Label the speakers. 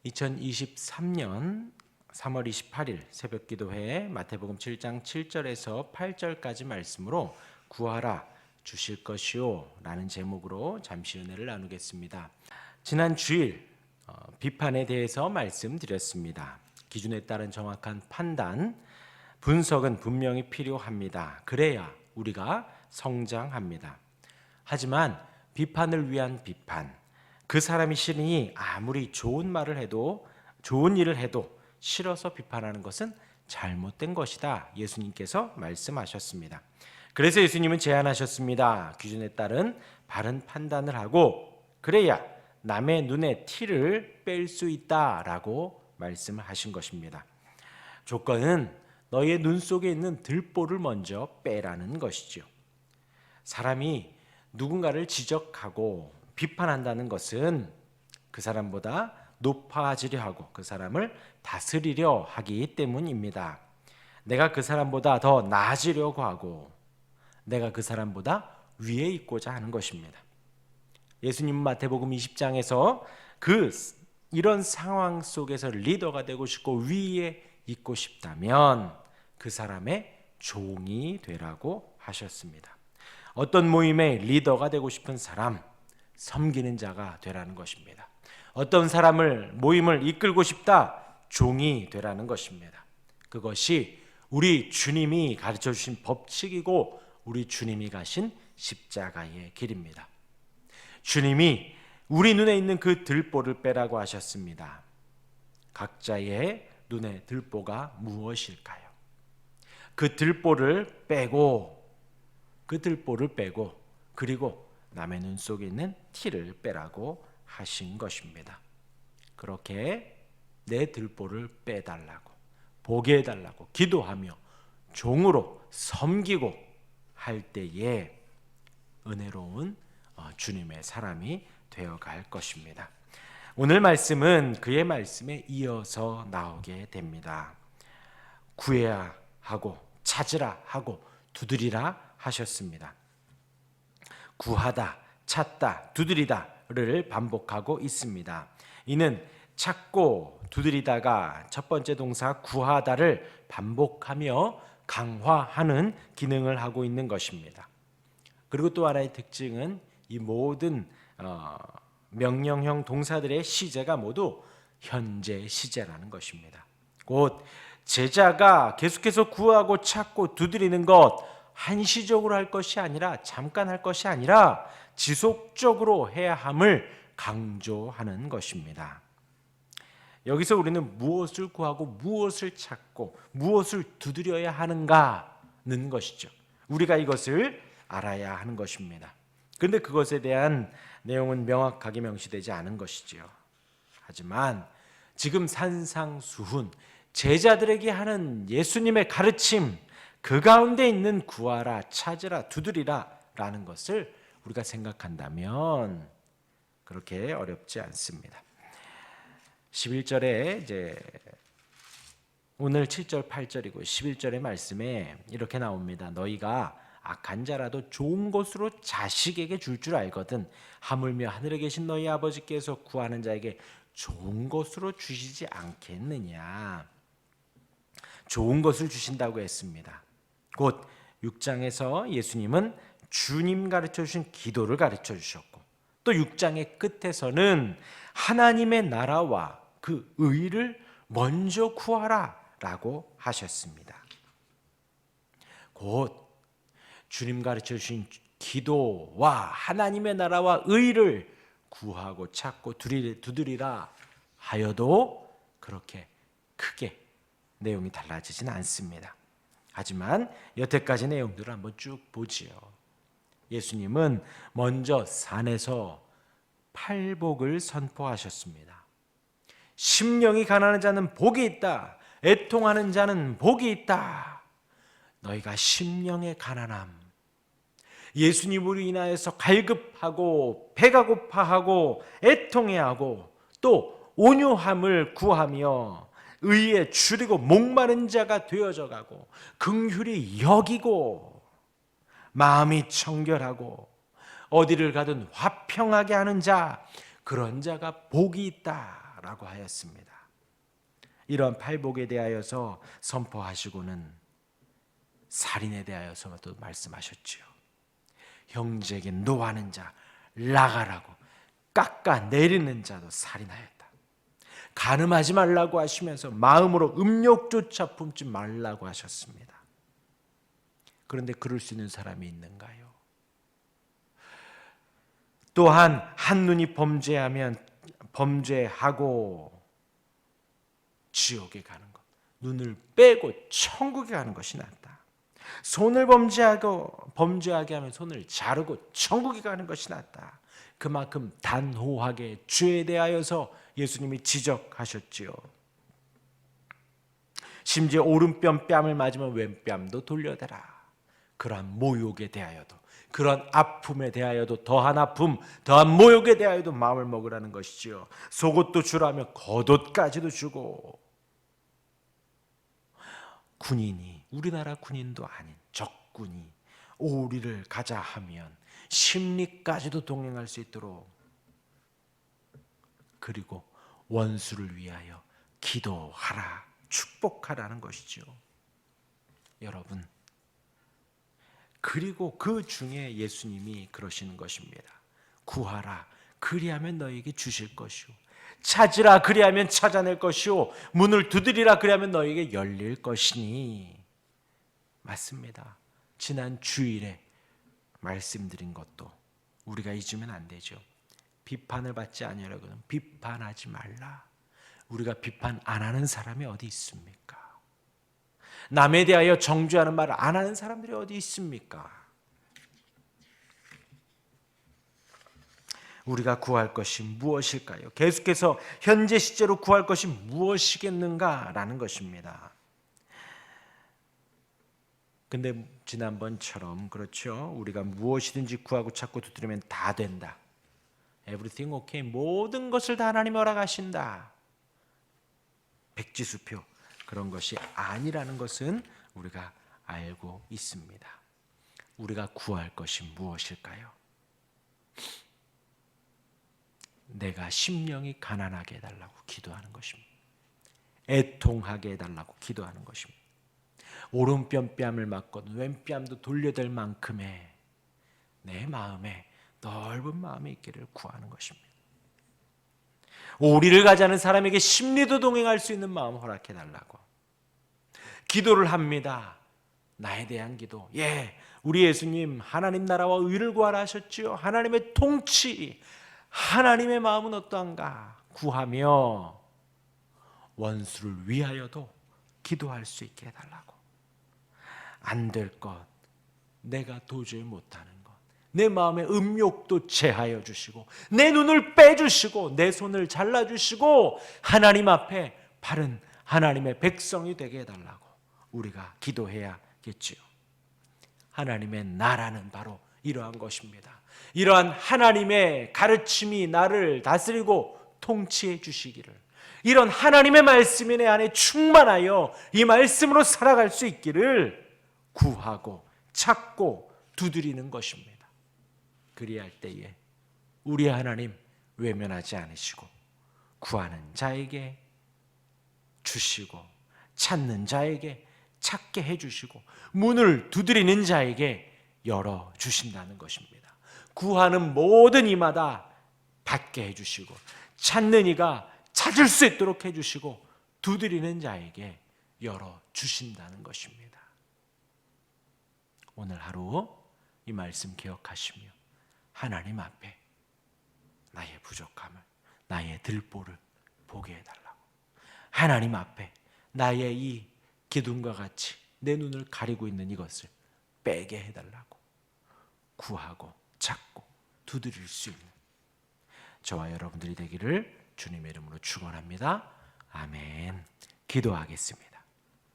Speaker 1: 2023년 3월 28일 새벽기도회 마태복음 7장 7절에서 8절까지 말씀으로 구하라 주실 것이요 라는 제목으로 잠시 은혜를 나누겠습니다. 지난 주일 비판에 대해서 말씀드렸습니다. 기준에 따른 정확한 판단, 분석은 분명히 필요합니다. 그래야 우리가 성장합니다. 하지만 비판을 위한 비판, 그 사람이 싫으니 아무리 좋은 말을 해도 좋은 일을 해도 싫어서 비판하는 것은 잘못된 것이다. 예수님께서 말씀하셨습니다. 그래서 예수님은 제안하셨습니다. 기준에 따른 바른 판단을 하고 그래야 남의 눈에 티를 뺄 수 있다라고 말씀하신 것입니다. 조건은 너의 눈 속에 있는 들보를 먼저 빼라는 것이죠. 사람이 누군가를 지적하고 비판한다는 것은 그 사람보다 높아지려 하고 그 사람을 다스리려 하기 때문입니다. 내가 그 사람보다 더 나아지려고 하고 내가 그 사람보다 위에 있고자 하는 것입니다. 예수님은 마태복음 20장에서 이런 상황 속에서 리더가 되고 싶고 위에 있고 싶다면 그 사람의 종이 되라고 하셨습니다. 어떤 모임의 리더가 되고 싶은 사람, 섬기는 자가 되라는 것입니다. 어떤 모임을 이끌고 싶다, 종이 되라는 것입니다. 그것이 우리 주님이 가르쳐 주신 법칙이고 우리 주님이 가신 십자가의 길입니다. 주님이 우리 눈에 있는 그 들보를 빼라고 하셨습니다. 각자의 눈에 들보가 무엇일까요? 그 들보를 빼고 그리고 남의 눈 속에 있는 티를 빼라고 하신 것입니다. 그렇게 내 들보를 빼달라고, 보게 해달라고 기도하며 종으로 섬기고 할 때에 은혜로운 주님의 사람이 되어갈 것입니다. 오늘 말씀은 그의 말씀에 이어서 나오게 됩니다. 구해야 하고 찾으라 하고 두드리라 하셨습니다. 구하다, 찾다, 두드리다를 반복하고 있습니다. 이는 찾고 두드리다가 첫 번째 동사 구하다를 반복하며 강화하는 기능을 하고 있는 것입니다. 그리고 또 하나의 특징은 이 모든 명령형 동사들의 시제가 모두 현재 시제라는 것입니다. 곧 제자가 계속해서 구하고 찾고 두드리는 것, 한시적으로 할 것이 아니라 잠깐 할 것이 아니라 지속적으로 해야 함을 강조하는 것입니다. 여기서 우리는 무엇을 구하고 무엇을 찾고 무엇을 두드려야 하는가는 것이죠. 우리가 이것을 알아야 하는 것입니다. 그런데 그것에 대한 내용은 명확하게 명시되지 않은 것이지요. 하지만 지금 산상수훈 제자들에게 하는 예수님의 가르침, 그 가운데 있는 구하라, 찾으라, 두드리라 라는 것을 우리가 생각한다면 그렇게 어렵지 않습니다. 11절에 이제 오늘 7절, 8절이고 11절의 말씀에 이렇게 나옵니다. 너희가 악한 자라도 좋은 것으로 자식에게 줄 알거든 하물며 하늘에 계신 너희 아버지께서 구하는 자에게 좋은 것으로 주시지 않겠느냐. 좋은 것을 주신다고 했습니다. 곧 6장에서 예수님은 주님 가르쳐 주신 기도를 가르쳐 주셨고 또 6장의 끝에서는 하나님의 나라와 그 의를 먼저 구하라 라고 하셨습니다. 곧 주님 가르쳐 주신 기도와 하나님의 나라와 의를 구하고 찾고 두드리라 하여도 그렇게 크게 내용이 달라지진 않습니다. 하지만 여태까지 내용들을 한번 쭉 보지요. 예수님은 먼저 산에서 팔복을 선포하셨습니다. 심령이 가난한 자는 복이 있다. 애통하는 자는 복이 있다. 너희가 심령의 가난함, 예수님으로 인하여서 갈급하고 배가 고파하고 애통해하고 또 온유함을 구하며 의에 줄이고 목마른 자가 되어져 가고 긍휼히 여기고 마음이 청결하고 어디를 가든 화평하게 하는 자, 그런 자가 복이 있다 라고 하였습니다. 이런 팔복에 대하여서 선포하시고는 살인에 대하여서도 말씀하셨지요. 형제에게 노하는 자, 나가라고 깎아내리는 자도 살인하였다. 간음하지 말라고 하시면서 마음으로 음욕조차 품지 말라고 하셨습니다. 그런데 그럴 수 있는 사람이 있는가요? 또한 한눈이 범죄하고 지옥에 가는 것, 눈을 빼고 천국에 가는 것이 낫다. 손을 범죄하게 하면 손을 자르고 천국에 가는 것이 낫다. 그만큼 단호하게 죄에 대하여서 예수님이 지적하셨지요. 심지어 오른뺨 뺨을 맞으면 왼뺨도 돌려대라. 그러한 모욕에 대하여도, 그런 아픔에 대하여도, 더한 아픔, 더한 모욕에 대하여도 마음을 먹으라는 것이지요. 속옷도 주라며 겉옷까지도 주고, 군인이, 우리나라 군인도 아닌 적군이 오리를 가자 하면 심리까지도 동행할 수 있도록, 그리고 원수를 위하여 기도하라, 축복하라는 것이죠. 여러분, 그리고 그 중에 예수님이 그러시는 것입니다. 구하라, 그리하면 너에게 주실 것이요, 찾으라, 그리하면 찾아낼 것이요, 문을 두드리라, 그리하면 너에게 열릴 것이니. 맞습니다. 지난 주일에 말씀드린 것도 우리가 잊으면 안 되죠. 비판을 받지 아니하려거든 비판하지 말라. 우리가 비판 안 하는 사람이 어디 있습니까? 남에 대하여 정죄하는 말을 안 하는 사람들이 어디 있습니까? 우리가 구할 것이 무엇일까요? 계속해서 현재 시제로 구할 것이 무엇이겠는가라는 것입니다. 근데 지난번처럼, 그렇죠, 우리가 무엇이든지 구하고 찾고 두드리면 다 된다, Everything okay, 모든 것을 다 하나님이 허락하신다, 백지수표, 그런 것이 아니라는 것은 우리가 알고 있습니다. 우리가 구할 것이 무엇일까요? 내가 심령이 가난하게 해달라고 기도하는 것입니다. 애통하게 해달라고 기도하는 것입니다. 오른뺨 뺨을 맞거든 왼뺨도 돌려댈 만큼의 내 마음에 넓은 마음이 있기를 구하는 것입니다. 오리를 가자는 사람에게 심리도 동행할 수 있는 마음 허락해달라고 기도를 합니다. 나에 대한 기도. 우리 예수님 하나님 나라와 의를 구하라 하셨지요. 하나님의 통치, 하나님의 마음은 어떠한가 구하며 원수를 위하여도 기도할 수 있게 해달라고. 안 될 것, 내가 도저히 못하는 것, 내 마음의 음욕도 제하여 주시고 내 눈을 빼주시고 내 손을 잘라주시고 하나님 앞에 바른 하나님의 백성이 되게 해달라고 우리가 기도해야겠지요. 하나님의 나라는 바로 이러한 것입니다. 이러한 하나님의 가르침이 나를 다스리고 통치해 주시기를, 이런 하나님의 말씀이 내 안에 충만하여 이 말씀으로 살아갈 수 있기를 구하고 찾고 두드리는 것입니다. 그리할 때에 우리 하나님 외면하지 않으시고 구하는 자에게 주시고 찾는 자에게 찾게 해주시고 문을 두드리는 자에게 열어주신다는 것입니다. 구하는 모든 이마다 받게 해주시고 찾는 이가 찾을 수 있도록 해주시고 두드리는 자에게 열어주신다는 것입니다. 오늘 하루 이 말씀 기억하시며 하나님 앞에 나의 부족함을, 나의 들보를 보게 해달라고, 하나님 앞에 나의 이 기둥과 같이 내 눈을 가리고 있는 이것을 빼게 해달라고 구하고 찾고 두드릴 수 있는 저와 여러분들이 되기를 주님의 이름으로 축원합니다. 아멘. 기도하겠습니다.